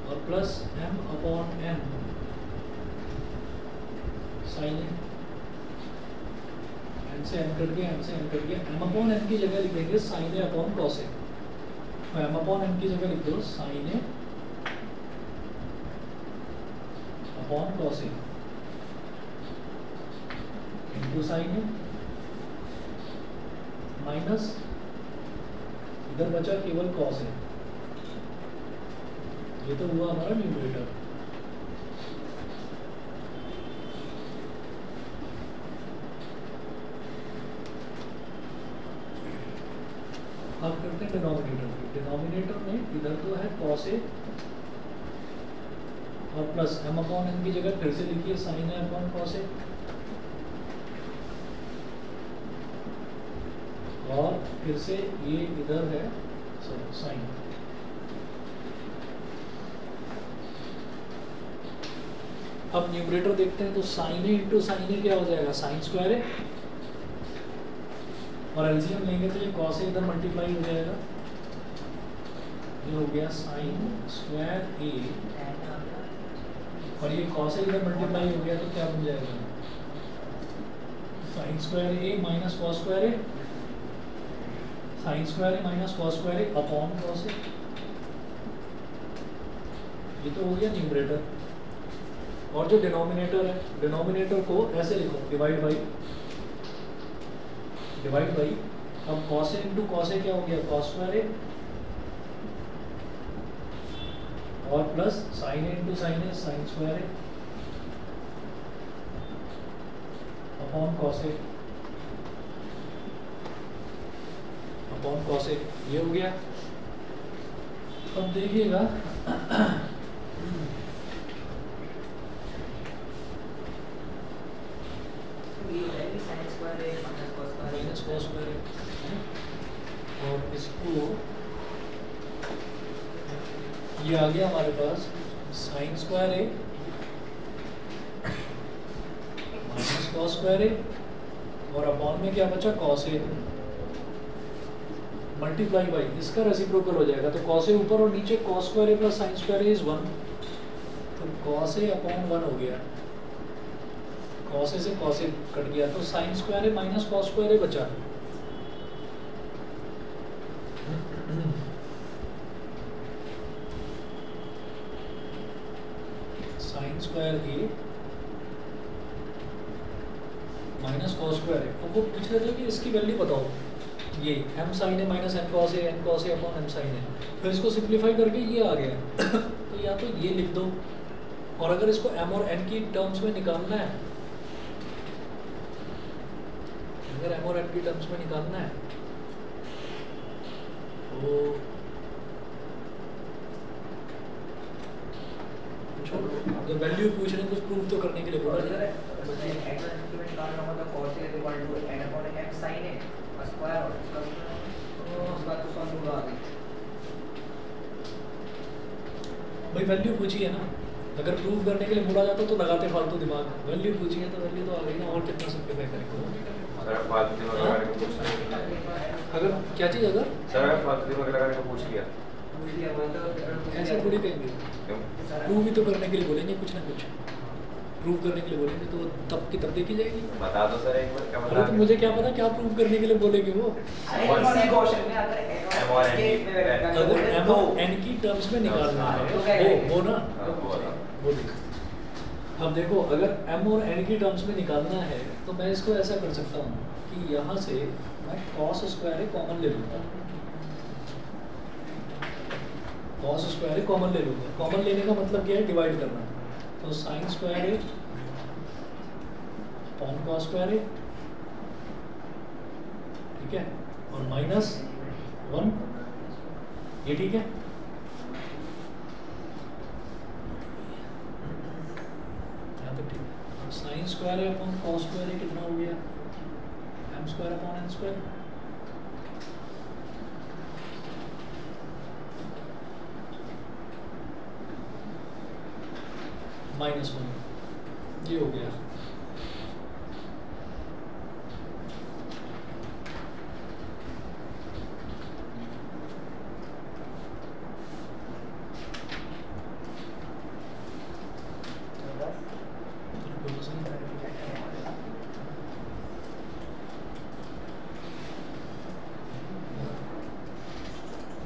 और plus m upon n sine A, n से n कट गया, n से n कट गया, m अपॉन n की जगह लिख देंगे sine A upon cos A, m upon n की जगह लिख दो sine A upon cos A into sine A minus इधर बचा केवल कॉस ए, ये तो हुआ हमारा न्यूमरेटर। अब करते हैं डिनोमिनेटर। डिनोमिनेटर में इधर तो है cos a और प्लस m अपॉन n की जगह फिर से लिखिए sin a अपॉन cos a, और फिर से ये इधर है साइन। अब न्यूमरेटर देखते हैं तो साइन ए इंटू साइन ए क्या हो जाएगा, साइन स्क्वायर ए, और एलसीएम लेंगे तो ये cos ए इधर मल्टीप्लाई हो जाएगा, ये हो गया साइन स्क्वायर ए, और ये cos ए इधर मल्टीप्लाई हो गया तो क्या बन जाएगा, sign square A minus cos square A, sine square A minus cos square A upon cos ए, ये तो हो गया न्यूमरेटर। और जो डिनोमिनेटर है, डिनोमिनेटर को ऐसे लिखो, डिवाइड बाई, अब cos ए इंटू cos ए क्या हो गया, cos स्क्वायर ए, और plus sign A into sine A, sine square A upon cos A, upon cos ए, ये हो गया। अब देखिएगा माइनस कॉस स्क्वायर है, और इसको ये आ गया हमारे पास sign square A minus cos square ए, और अपॉन में क्या बचा, कॉस ए मल्टीप्लाई बाई, इसका रेसिप्रोकल हो जाएगा, तो कॉस ए ऊपर और नीचे, cos square A plus sign square A is 1, तो कॉस ए अपॉन 1 हो गया, कॉस ए से कॉस ए कट गया, तो sine square A minus cos square ए बचा। Sign square A minus cos square ए, अब वो पूछ रहे थे कि इसकी वैल्यू बताओ, ये m sign A minus n cos A upon m sign ए, फिर इसको सिंप्लीफाई करके ये आ गया तो या तो ये लिख दो, और अगर इसको m और n की टर्म्स में निकालना है, अगर m और n की टर्म्स में निकालना है तो तो वैल्यू पूछ रहे हैं, कुछ प्रूफ तो करने के लिए बोला जा रहा है। भाई वैल्यू पूछिए ना, अगर प्रूफ करने के लिए बोला जाता तो लगाते फालतू दिमाग, वैल्यू पूछिए तो वैल्यू तो आ गई ना, और कितना सिंप्लीफाई करेंगे। अगर फालतू दिमाग लगाने को पूछ लिया, अगर क्या चीज़, अगर सर अगर फालतू दिमाग लगाने को पूछ लिया ऐसा थोड़ी कहेंगे, क्यों? प्रूव भी तो करने के लिए बोलेंगे कुछ ना कुछ। प्रूव करने के लिए बोलेंगे तो वो तब की तब देखी जाएगी। बता दो सर एक बार क्या अरे बता तो मुझे क्या पता क्या प्रूव करने के लिए बोलेंगे वो। इसी क्वेश्चन में अगर M और N अगर m और n की टर्म्स में निकालना है वो ना वो देखो। अब देखो अगर m और n की टर्म्स में निकालना है तो मैं इसको ऐसा कर सकता हूँ कि यहाँ से मैं cos स्क्वायर कॉमन ले लूँगा, cos स्क्वायर कॉमन ले लूँगा। कॉमन लेने का मतलब क्या है, डिवाइड करना। तो sin स्क्वायर है अपॉन cos स्क्वायर है, ठीक है, और माइनस 1, ये ठीक है। यहाँ तक ठीक है। साइन स्क्वायर है अपॉन कॉस स्क्वायर है, कितना हो गया, m square upon n square. -1 ये हो गया।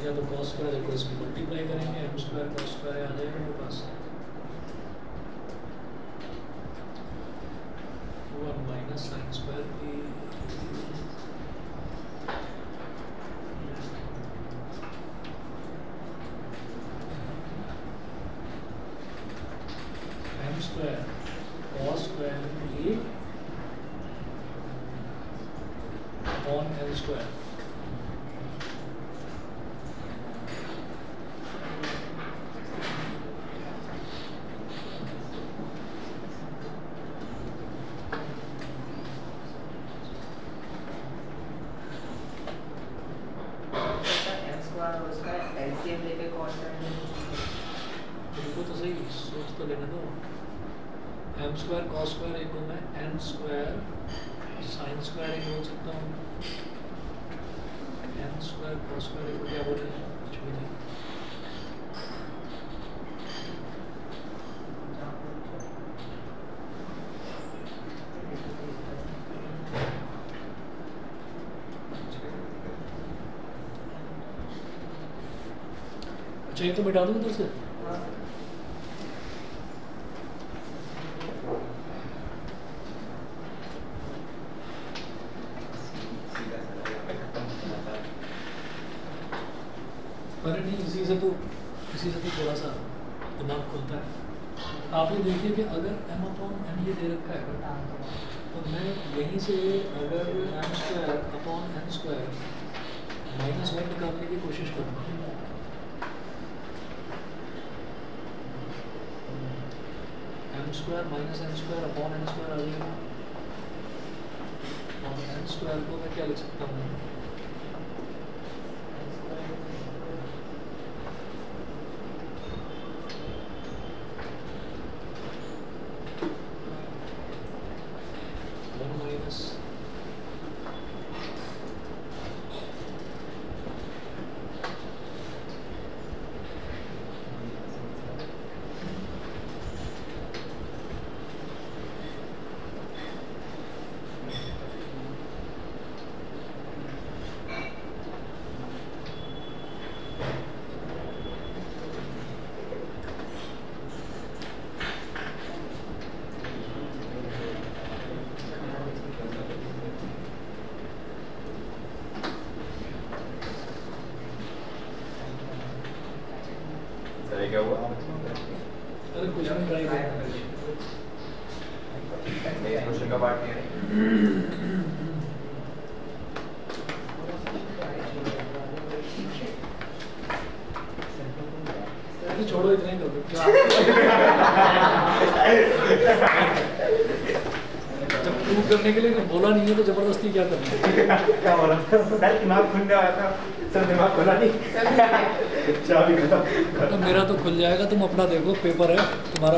या तो cos स्क्वायर देखो इसमें मल्टीप्लाई करेंगे, m स्क्वायर cos स्क्वायर आ जाएगा मेरे पास 1 माइनस sin स्क्वायर की m स्क्वायर cos स्क्वायर की अपॉन n स्क्वायर। तो सही सोच तो लेने दो। m स्क्वायर cos स्क्वायर एक को मैं n स्क्वायर sin स्क्वायर एक बोल सकता हूँ, n स्क्वायर cos स्क्वायर एक को क्या बोले, कुछ भी नहीं। अच्छा ये तो मिटा दूँ इधर से। अरे नहीं इसी से तो थोड़ा सा दिमाग खुलता है। आप ये देखिए कि अगर m अपॉन n ये दे रखा है तो मैं यहीं से अगर m square upon n square -1 निकालने की कोशिश करूँगा, m square minus n square upon n square आ जाएगा। और n स्क्वायर को मैं क्या लिख सकता हूँ, क्या हुआ? अरे कुछ नहीं ट्राई करना। नेक्स्ट क्वेश्चन का पार्ट क्या है? अरे छोड़ो इतना ही कर दो। जब प्रूव करने के लिए बोला नहीं है तो जबरदस्ती क्या करना है? क्या बोला? दिमाग खुलने वाला था, सर दिमाग खुला नहीं। चाबी खत्म। मेरा तो खुल जाएगा, तुम अपना देखो, पेपर है तुम्हारा।